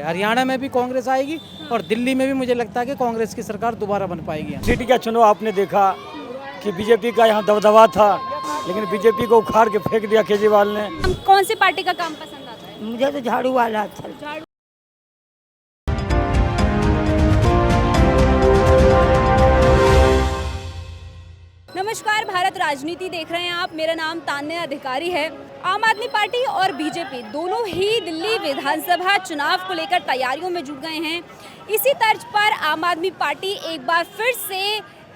हरियाणा में भी कांग्रेस आएगी और दिल्ली में भी मुझे लगता है कि कांग्रेस की सरकार दोबारा बन पाएगी। सिटी का चुनाव आपने देखा कि बीजेपी का यहाँ दबदबा था, लेकिन बीजेपी को उखाड़ के फेंक दिया केजरीवाल ने। कौन सी पार्टी का काम पसंद आता है? मुझे तो झाड़ू वाला अच्छा लगता है। झाड़ू। नमस्कार, भारत राजनीति देख रहे हैं आप। मेरा नाम तान्या अधिकारी है। आम आदमी पार्टी और बीजेपी दोनों ही दिल्ली विधानसभा चुनाव को लेकर तैयारियों में जुट गए हैं। इसी तर्ज पर आम आदमी पार्टी एक बार फिर से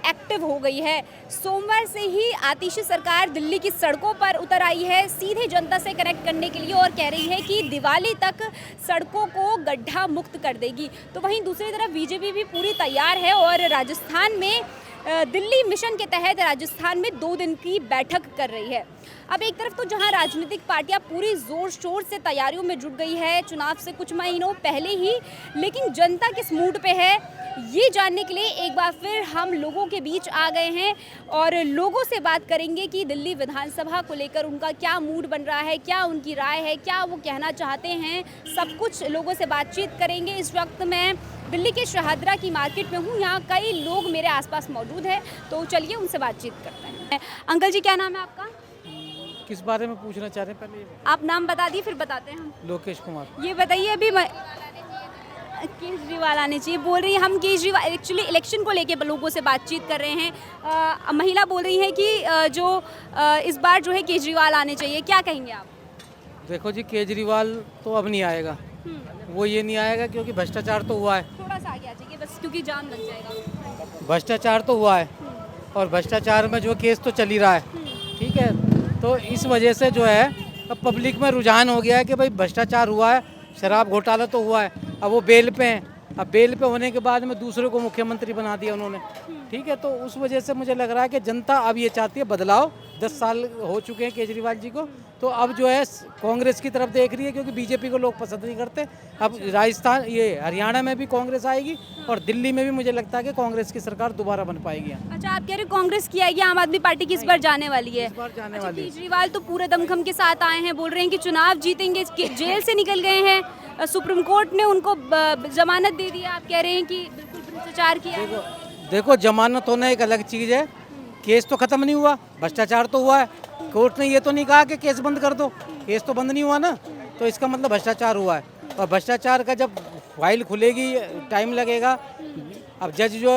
एक्टिव हो गई है। सोमवार से ही आतिशी सरकार दिल्ली की सड़कों पर उतर आई है, सीधे जनता से कनेक्ट करने के लिए, और कह रही है कि दिवाली तक सड़कों को गड्ढा मुक्त कर देगी। तो वहीं दूसरी तरफ बीजेपी भी पूरी तैयार है और राजस्थान में दिल्ली मिशन के तहत राजस्थान में 2 दिन की बैठक कर रही है। अब एक तरफ तो जहां राजनीतिक पार्टियां पूरी जोर शोर से तैयारियों में जुट गई है चुनाव से कुछ महीनों पहले ही, लेकिन जनता किस मूड पे है ये जानने के लिए एक बार फिर हम लोगों के बीच आ गए हैं और लोगों से बात करेंगे कि दिल्ली विधानसभा को लेकर उनका क्या मूड बन रहा है, क्या उनकी राय है, क्या वो कहना चाहते हैं। सब कुछ लोगों से बातचीत करेंगे। इस वक्त मैं दिल्ली के शहादरा की मार्केट में हूँ। यहाँ कई लोग मेरे आसपास मौजूद हैं, तो चलिए उनसे बातचीत करते हैं। अंकल जी, क्या नाम है आपका? किस बारे में पूछना चाह रहे हैं पहले? आप नाम बता दिए, फिर बताते हैं हम। लोकेश कुमार। ये बताइए, अभी केजरीवाल आने चाहिए बोल रही हैं। हम केजरीवाल एक्चुअली इलेक्शन को लेके लोगों से बातचीत कर रहे हैं। महिला बोल रही हैं कि इस बार जो है केजरीवाल आने चाहिए, क्या कहेंगे आप? देखो जी, केजरीवाल तो अब नहीं आएगा। वो ये नहीं आएगा क्योंकि भ्रष्टाचार तो हुआ है। थोड़ा सा आगे आ जाइए बस, क्योंकि जाम लग जाएगा। भ्रष्टाचार तो हुआ है और भ्रष्टाचार में जो केस तो चल ही रहा है, ठीक है। तो इस वजह से जो है अब पब्लिक में रुझान हो गया है कि भाई भ्रष्टाचार हुआ है, शराब घोटाला तो हुआ है। अब वो बेल पे हैं। अब बेल पे होने के बाद में दूसरे को मुख्यमंत्री बना दिया उन्होंने, ठीक है। तो उस वजह से मुझे लग रहा है कि जनता अब ये चाहती है बदलाव। 10 साल हो चुके हैं केजरीवाल जी को, तो अब जो है कांग्रेस की तरफ देख रही है क्योंकि बीजेपी को लोग पसंद नहीं करते। अब राजस्थान, ये हरियाणा में भी कांग्रेस आएगी और दिल्ली में भी मुझे लगता है कि कांग्रेस की सरकार दोबारा बन पाएगी। अच्छा, आप कह रहे कांग्रेस की आएगी, आम आदमी पार्टी की इस बार जाने वाली है? इस बार जाने वाली है। केजरीवाल तो पूरे दमखम के साथ आए हैं, बोल रहे हैं कि चुनाव जीतेंगे। जेल से निकल गए हैं, सुप्रीम कोर्ट ने उनको जमानत दे दी। आप कह रहे हैं कि बिल्कुल भ्रष्टाचार किया। देखो, जमानत होना एक अलग चीज़ है, केस तो खत्म नहीं हुआ, भ्रष्टाचार तो हुआ है। कोर्ट ने ये तो नहीं कहा कि केस बंद कर दो, केस तो बंद नहीं हुआ ना, तो इसका मतलब भ्रष्टाचार हुआ है। और भ्रष्टाचार का जब फाइल खुलेगी टाइम लगेगा। अब जज जो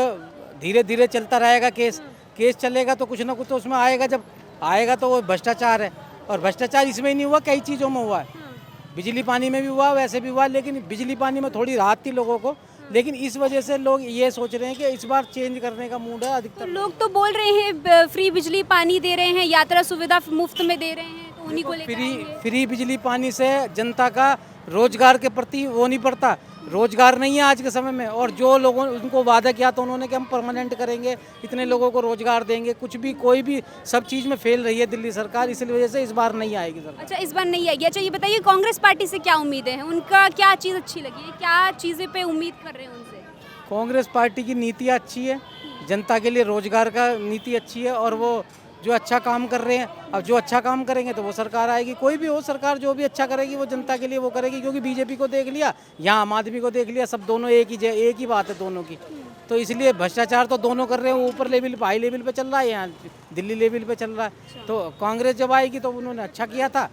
धीरे धीरे चलता रहेगा, केस चलेगा तो कुछ ना कुछ तो उसमें आएगा। जब आएगा तो वो भ्रष्टाचार है, और भ्रष्टाचार इसमें ही नहीं हुआ, कई चीज़ों में हुआ है। बिजली पानी में भी हुआ, वैसे भी हुआ, लेकिन बिजली पानी में थोड़ी राहत थी लोगों को, लेकिन इस वजह से लोग ये सोच रहे हैं कि इस बार चेंज करने का मूड है अधिकतर। लोग तो बोल रहे हैं फ्री बिजली पानी दे रहे हैं, यात्रा सुविधा मुफ्त में दे रहे हैं, तो उन्हीं को लेकर फ्री बिजली पानी से जनता का रोजगार के प्रति वो नहीं पड़ता। रोजगार नहीं है आज के समय में, और जो लोगों उनको वादा किया तो उन्होंने कि हम परमानेंट करेंगे, इतने लोगों को रोजगार देंगे, कुछ भी कोई भी सब चीज़ में फेल रही है दिल्ली सरकार, इसलिए वजह से इस बार नहीं आएगी सरकार। अच्छा, इस बार नहीं आएगी। अच्छा, ये बताइए कांग्रेस पार्टी से क्या उम्मीदें हैं? उनका क्या चीज़ अच्छी लगी है, क्या चीज़ें पे उम्मीद कर रहे हैं उनसे? कांग्रेस पार्टी की नीतियाँ अच्छी है, जनता के लिए रोजगार का नीति अच्छी है, और वो जो अच्छा काम कर रहे हैं, अब जो अच्छा काम करेंगे तो वो सरकार आएगी। कोई भी हो सरकार, जो भी अच्छा करेगी वो जनता के लिए वो करेगी, क्योंकि बीजेपी को देख लिया, यहाँ आम आदमी को देख लिया, सब दोनों एक ही बात है दोनों की। तो इसलिए भ्रष्टाचार तो दोनों कर रहे हैं, ऊपर लेवल पे, हाई लेवल पे चल रहा है, यहाँ दिल्ली लेवल पे चल रहा है। तो कांग्रेस जब आएगी तो उन्होंने अच्छा किया था,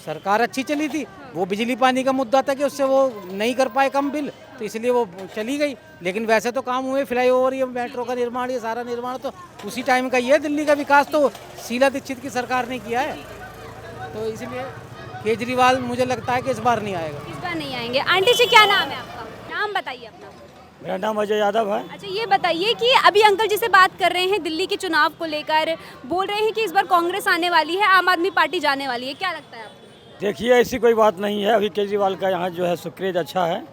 सरकार अच्छी चली थी। वो बिजली पानी का मुद्दा था कि उससे वो नहीं कर पाए कम बिल, तो इसलिए वो चली गई। लेकिन वैसे तो काम हुए, फ्लाईओवर, ये मेट्रो का निर्माण, ये सारा निर्माण तो उसी टाइम का ही है। दिल्ली का विकास तो शीला दीक्षित की सरकार ने किया है, तो इसलिए केजरीवाल मुझे लगता है कि इस बार नहीं आएगा। इस बार नहीं आएंगे। आंटी जी, क्या नाम है आपका? नाम बताइए अपना। मेरा नाम अजय यादव है। अच्छा, ये बताइए कि अभी अंकल जी से बात कर रहे हैं दिल्ली के चुनाव को लेकर, बोल रहे हैं कि इस बार कांग्रेस आने वाली है, आम आदमी पार्टी जाने वाली है, क्या लगता है आपको? देखिए, ऐसी कोई बात नहीं है। अभी केजरीवाल का यहाँ जो है सुक्रेज अच्छा है,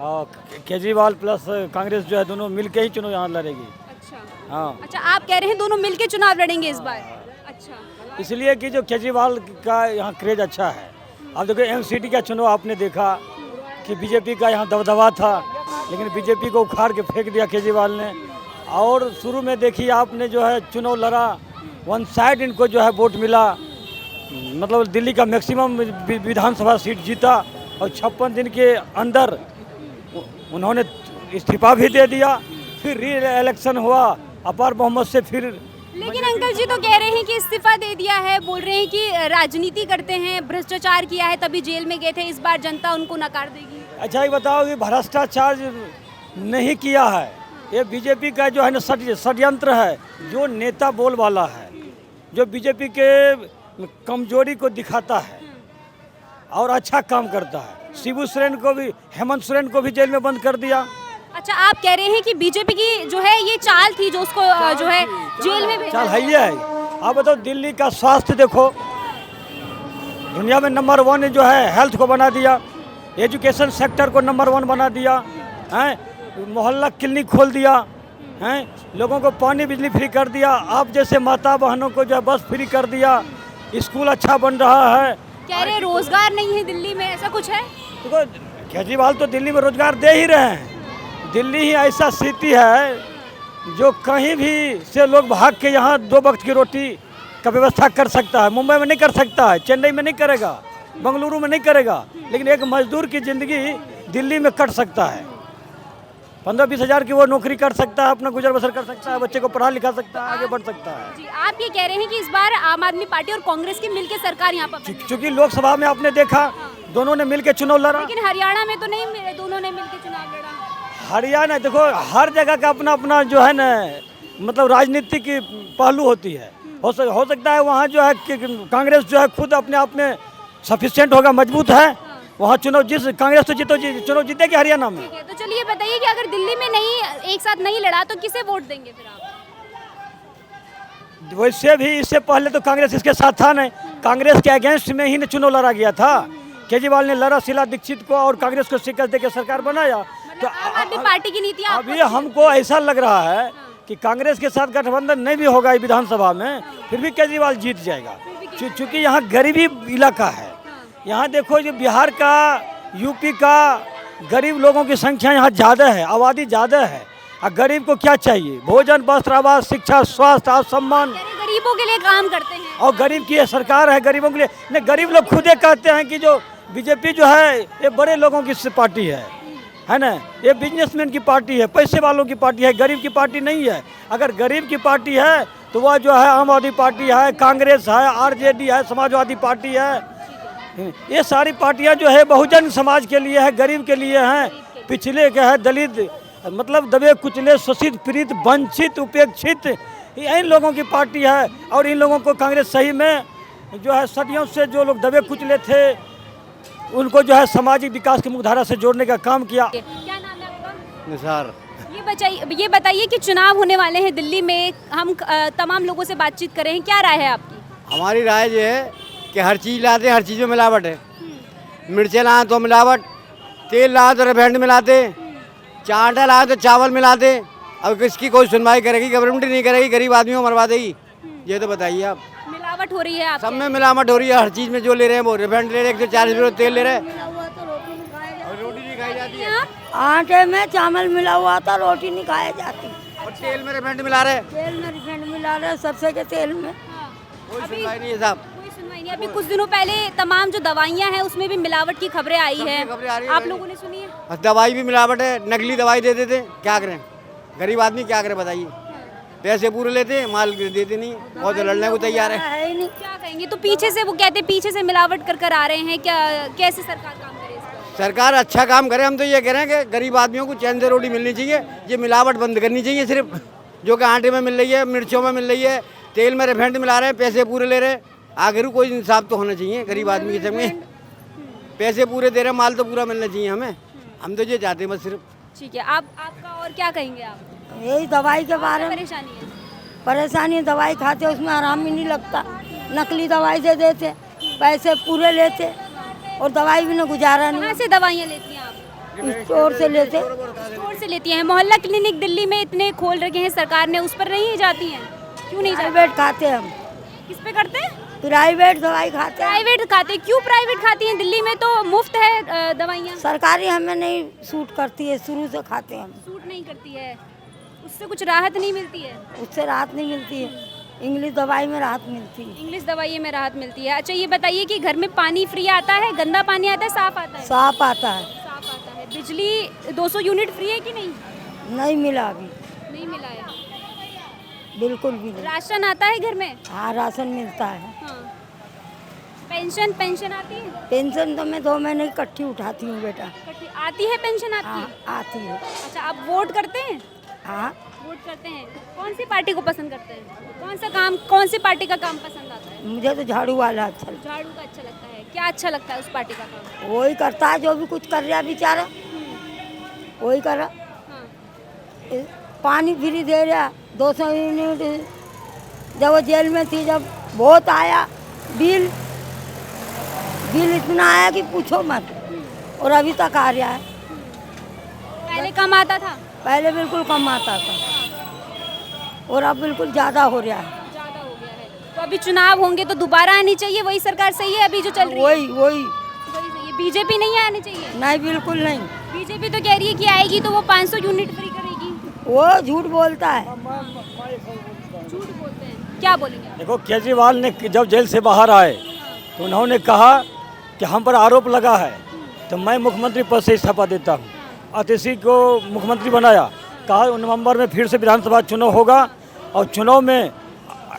और केजरीवाल प्लस कांग्रेस जो है दोनों मिलके ही चुनाव यहाँ लड़ेगी। अच्छा, हाँ। अच्छा, आप कह रहे हैं दोनों मिलके चुनाव लड़ेंगे इस बार? अच्छा, इसलिए कि जो केजरीवाल का यहाँ क्रेज अच्छा है। अब देखो, एमसीडी का चुनाव आपने देखा कि बीजेपी का यहाँ दबदबा था, लेकिन बीजेपी को उखाड़ के फेंक दिया केजरीवाल ने। और शुरू में देखिए आपने जो है चुनाव लड़ा, वन साइड इनको जो है वोट मिला, मतलब दिल्ली का मैक्सिमम विधानसभा सीट जीता, और 56 दिन के अंदर उन्होंने इस्तीफा भी दे दिया, फिर री इलेक्शन हुआ अपार बहुमत से फिर। लेकिन अंकल जी तो कह रहे हैं कि इस्तीफा दे दिया है, बोल रहे हैं कि राजनीति करते हैं, भ्रष्टाचार किया है तभी जेल में गए थे, इस बार जनता उनको नकार देगी। अच्छा ये बताओ कि भ्रष्टाचार नहीं किया है, ये बीजेपी का जो है ना षड्यंत्र है, जो नेता बोल वाला है, जो बीजेपी के कमजोरी को दिखाता है और अच्छा काम करता है। शिबू सोरेन को भी, हेमंत सोरेन को भी जेल में बंद कर दिया। अच्छा आप कह रहे हैं कि बीजेपी की जो है ये चाल थी जो उसको जो है जेल में भेजा चाल है ये है। आप बताओ दिल्ली का स्वास्थ्य देखो, दुनिया में नंबर 1 जो है हेल्थ को बना दिया, एजुकेशन सेक्टर को नंबर 1 बना दिया है, मोहल्ला क्लिनिक खोल दिया है, लोगों को पानी बिजली फ्री कर दिया, आप जैसे माता बहनों को जो है बस फ्री कर दिया, स्कूल अच्छा बन रहा है। कह रहे रोजगार नहीं है दिल्ली में, ऐसा कुछ है? देखो केजरीवाल तो दिल्ली में रोजगार दे ही रहे हैं। दिल्ली ही ऐसा सिटी है जो कहीं भी से लोग भाग के यहाँ 2 वक्त की रोटी का व्यवस्था कर सकता है। मुंबई में नहीं कर सकता है, चेन्नई में नहीं करेगा, बेंगलुरु में नहीं करेगा, लेकिन एक मजदूर की ज़िंदगी दिल्ली में कट सकता है। 15-20 हज़ार की वो नौकरी कर सकता है, अपना गुजर बसर कर सकता है, बच्चे को पढ़ा लिखा सकता है, आगे बढ़ सकता है। जी आप ये कह रहे हैं कि इस बार आम आदमी पार्टी और कांग्रेस की मिलकर सरकार यहाँ पर चूँकि लोकसभा में आपने देखा दोनों ने मिलकर चुनाव लड़ा, लेकिन हरियाणा में तो नहीं मिले, दोनों ने मिलकर चुनाव लड़ा। हरियाणा देखो हर जगह का अपना अपना जो है ना मतलब राजनीति की पहलू होती है। हो सकता है वहाँ जो है कि कांग्रेस जो है खुद अपने आप में सफिशिएंट होगा, मजबूत है, वहाँ चुनाव कांग्रेस तो चुनाव जीतेगी हरियाणा में। ठीक है, तो चलिए बताइए कि अगर दिल्ली में नहीं एक साथ नहीं लड़ा तो किसे वोट देंगे फिर आप? वैसे भी इससे पहले तो कांग्रेस इसके साथ था नहीं, कांग्रेस के अगेंस्ट में ही चुनाव लड़ा गया था। केजरीवाल ने लड़ा शीला दीक्षित को और कांग्रेस को शिकस्त देकर सरकार बनाया। तो आम आदमी पार्टी की नीति अभी हमको ऐसा लग रहा है कि कांग्रेस के साथ गठबंधन नहीं भी होगा विधानसभा में, फिर भी केजरीवाल जीत जाएगा, क्योंकि यहाँ गरीबी इलाका है। यहाँ देखो जो बिहार का, यूपी का गरीब लोगों की संख्या यहाँ ज़्यादा है, आबादी ज़्यादा है, और गरीब को क्या चाहिए? भोजन, वस्त्र, आवास, शिक्षा, स्वास्थ्य और सम्मान। गरीबों के लिए काम करते हैं और गरीब की सरकार है, गरीबों के लिए नहीं। गरीब लोग खुद ही कहते हैं कि जो बीजेपी जो है ये बड़े लोगों की पार्टी है ना, ये बिजनेसमैन की पार्टी है, पैसे वालों की पार्टी है, गरीब की पार्टी नहीं है। अगर गरीब की पार्टी है तो वह जो है आम आदमी पार्टी है, कांग्रेस है, आरजेडी है, समाजवादी पार्टी है, ये सारी पार्टियां जो है बहुजन समाज के लिए है, गरीब के लिए हैं, पिछले के है, दलित मतलब दबे कुचले, शोषित, पीड़ित, वंचित, उपेक्षित, इन लोगों की पार्टी है। और इन लोगों को कांग्रेस सही में जो है सदियों से जो लोग दबे कुचले थे उनको जो है सामाजिक विकास की मुख्यधारा से जोड़ने का काम किया। क्या नाम है आपका? निसार। ये बताइए कि चुनाव होने वाले हैं दिल्ली में, हम तमाम लोगों से बातचीत कर रहे हैं, क्या राय है आपकी? हमारी राय ये है कि हर चीज़ लाते, हर चीज़ में मिलावट है। मिर्चें लाए तो मिलावट, तेल लाए तो रिफाइंड मिलाते, आटा लाए तो चावल मिलाते। अब किसकी कोई सुनवाई करेगी? गवर्नमेंट नहीं करेगी, गरीब आदमियों को मरवा देगी। ये तो बताइए आप। मिलावट हो रही है आप? सब में मिलावट हो रही है, हर चीज़ में जो ले रहे हैं वो रिफाइंड ले रहे हैं, 140 रुपये तेल ले रहे हैं और रोटी नहीं खाई जाती है। आटे में चावल मिला हुआ था, रोटी नहीं खाई जाती, और तेल में रिफाइंड मिला रहे हैं, तेल में रिफाइंड मिला रहे, सरसों के तेल में। कोई सुनवाई नहीं है साहब। कोई सुनवाई नहीं। अभी कुछ दिनों पहले तमाम जो दवाइयाँ हैं उसमें भी मिलावट की खबरें आई हैं, खबरें आ रही है। आप लोगों ने सुनी है? बस दवाई भी मिलावट है, नकली दवाई दे देते, क्या करें? गरीब आदमी क्या करे बताइए? पैसे पूरे लेते हैं, माल देते नहीं, और तो लड़ने को तैयार है ही नहीं। क्या कहेंगे? तो पीछे से वो कहते हैं पीछे से मिलावट कर आ रहे हैं, क्या कैसे सरकार काम करे इस पर? सरकार अच्छा काम करे। हम तो ये कह रहे हैं कि गरीब आदमियों को चैन से रोटी मिलनी चाहिए, ये मिलावट बंद करनी चाहिए। सिर्फ जो कि आटे में मिल रही है, मिर्चों में मिल रही है, तेल में रिफाइंड मिला रहे हैं, पैसे पूरे ले रहे हैं। आखिर कोई इंसाफ तो होना चाहिए गरीब आदमी के संग। पैसे पूरे दे रहे हैं, माल तो पूरा मिलना चाहिए हमें। हम तो ये चाहते हैं बस सिर्फ। ठीक है, आपका और क्या कहेंगे आप? यही दवाई के बारे में परेशानी है? परेशानी, दवाई खाते उसमें आराम ही नहीं लगता, नकली दवाई दे देते, पैसे पूरे लेते और दवाई भी ना गुजारा नहीं। कहाँ से दवाइयाँ लेती हैं आप? स्टोर से लेते। स्टोर से लेती हैं। मोहल्ला क्लिनिक दिल्ली में इतने खोल रखे हैं सरकार ने, उस पर नहीं जाती हैं? क्यों नहीं जाती? प्राइवेट खाते हम, किस पे करते हैं? प्राइवेट दवाई खाते हैं। प्राइवेट खाते? क्यों प्राइवेट खाती हैं? दिल्ली में तो मुफ्त है दवाइयाँ। सरकारी हमें नहीं सूट करती है, शुरू से खाते हैं हम। सूट नहीं करती है, उससे कुछ राहत नहीं मिलती है? उससे राहत नहीं मिलती है। इंग्लिश दवाई में राहत मिलती है। इंग्लिश दवाई में राहत मिलती है। अच्छा ये बताइए कि घर में पानी फ्री आता है, गंदा पानी आता है, साफ आता है? साफ आता है। साफ आता है। बिजली 200 यूनिट फ्री है कि नहीं? नहीं मिला अभी, नहीं मिला है। बिल्कुल भी नहीं। राशन आता है घर में? हाँ राशन मिलता है। हाँ। पेंशन आती है? पेंशन तो मैं 2 महीने इकट्ठी उठाती हूँ बेटा। आती है पेंशन आती हाँ है? आती है। अच्छा आप वोट करते हैं? हाँ वोट करते हैं। कौन सी पार्टी को पसंद करते हैं? कौन सा काम, कौन सी पार्टी का काम पसंद आता है? मुझे तो झाड़ू वाला अच्छा लगता झाड़ू का अच्छा लगता है। क्या अच्छा लगता है उस पार्टी का काम? है। वही करता है जो भी कुछ कर रहा बेचारा, वही कर रहा। हाँ। पानी फ्री दे रहा 200 यूनिट। जब वो जेल में थी, जब बहुत आया बिल इतना आया कि पूछो मत, और अभी तक आ रहा है। पहले कम आता था? पहले बिल्कुल कम आता था और अब बिल्कुल ज़्यादा हो रहा है। ज़्यादा हो गया है। तो अभी चुनाव होंगे तो दोबारा आनी चाहिए वही सरकार सही है अभी जो चल रही है? वही वही सही है। बीजेपी नहीं आनी चाहिए? नहीं, बिल्कुल नहीं। बीजेपी तो कह रही है कि आएगी तो वो 500 यूनिट फ्री करेगी। वो झूठ बोलता है। झूठ बोलते हैं। क्या बोलेंगे आप? देखो केजरीवाल ने जब जेल से बाहर आए तो उन्होंने कहा कि हम पर आरोप लगा है तो मैं मुख्यमंत्री पद से इस्तीफा देता हूँ। अतिशी को मुख्यमंत्री बनाया, कहा नवंबर में फिर से विधानसभा चुनाव होगा और चुनाव में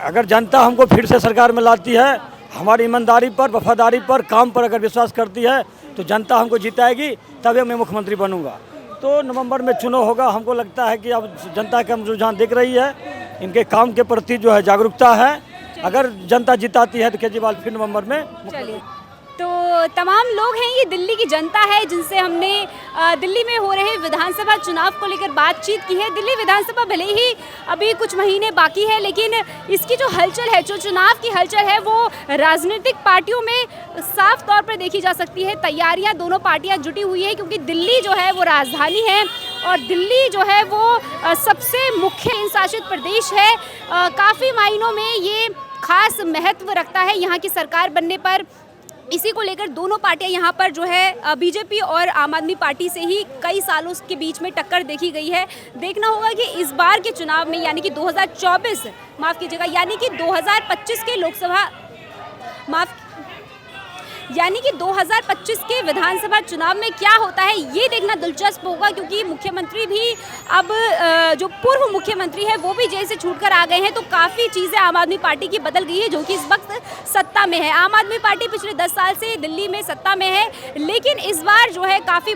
अगर जनता हमको फिर से सरकार में लाती है, हमारी ईमानदारी पर, वफादारी पर, काम पर अगर विश्वास करती है तो जनता हमको जिताएगी, तभी मैं मुख्यमंत्री बनूंगा। तो नवंबर में चुनाव होगा। हमको लगता है कि अब जनता का रुझान दिख रही है, इनके काम के प्रति जो है जागरूकता है। अगर जनता जिताती है तो केजरीवाल फिर नवंबर में। चलिए, तो तमाम लोग हैं, ये दिल्ली की जनता है जिनसे हमने दिल्ली में हो रहे विधानसभा चुनाव को लेकर बातचीत की है। दिल्ली विधानसभा भले ही अभी कुछ महीने बाकी है, लेकिन इसकी जो हलचल है, जो चुनाव की हलचल है, वो राजनीतिक पार्टियों में साफ तौर पर देखी जा सकती है। तैयारियां दोनों पार्टियां जुटी हुई है क्योंकि दिल्ली जो है वो राजधानी है और दिल्ली जो है वो सबसे मुख्य केंद्र शासित प्रदेश है। काफ़ी मायनों में ये खास महत्व रखता है यहाँ की सरकार बनने पर। इसी को लेकर दोनों पार्टियां यहाँ पर जो है बीजेपी और आम आदमी पार्टी से ही कई सालों के बीच में टक्कर देखी गई है। देखना होगा कि इस बार के चुनाव में यानी कि 2024 माफ़ कीजिएगा, यानी कि 2025 के लोकसभा यानी कि 2025 के विधानसभा चुनाव में क्या होता है ये देखना दिलचस्प होगा, क्योंकि मुख्यमंत्री भी अब जो पूर्व मुख्यमंत्री है वो भी जेल से छूटकर आ गए हैं। तो काफ़ी चीज़ें आम आदमी पार्टी की बदल गई है जो कि इस वक्त सत्ता में है। आम आदमी पार्टी पिछले 10 साल से दिल्ली में सत्ता में है, लेकिन इस बार जो है काफ़ी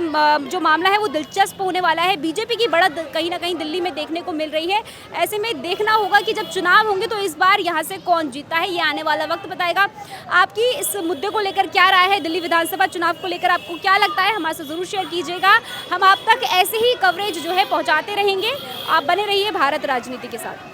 जो मामला है वो दिलचस्प होने वाला है। बीजेपी की बढ़त कहीं ना कहीं दिल्ली में देखने को मिल रही है। ऐसे में देखना होगा कि जब चुनाव होंगे तो इस बार यहाँ से कौन जीतता है, ये आने वाला वक्त बताएगा। आपकी इस मुद्दे को लेकर क्या राय है, दिल्ली विधानसभा चुनाव को लेकर आपको क्या लगता है, हमारे से जरूर शेयर कीजिएगा। हम आप तक ऐसे ही कवरेज जो है पहुंचाते रहेंगे। आप बने रहिए भारत राजनीति के साथ।